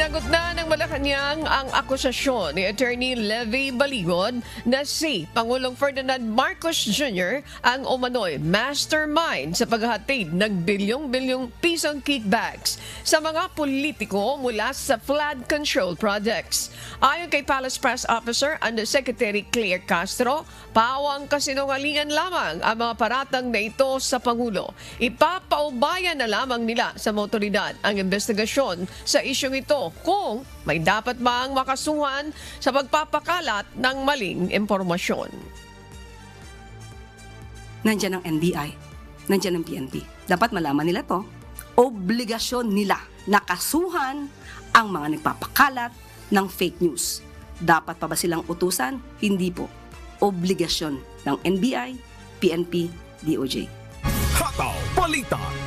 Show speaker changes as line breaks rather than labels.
Sinagot na ng Malacanang ang akusasyon ni Attorney Levy Baligod na si Pangulong Ferdinand Marcos Jr. ang umano'y mastermind sa paghahatid ng bilyong-bilyong pisong kickbacks sa mga politiko mula sa flood control projects. Ayon kay Palace Press Officer Undersecretary Claire Castro, pawang kasinungalingan lamang ang mga paratang na ito sa Pangulo. Ipapaubayan na lamang nila sa mga otoridad ang investigasyon sa isyong ito kung may dapat bang makasuhan sa pagpapakalat ng maling impormasyon.
Nandiyan ang NBI, nandiyan ang PNP. Dapat malaman nila to. Obligasyon nila na kasuhan ang mga nagpapakalat ng fake news. Dapat pa ba silang utusan? Hindi po. Obligasyon ng NBI, PNP, DOJ.
Hataw Balita.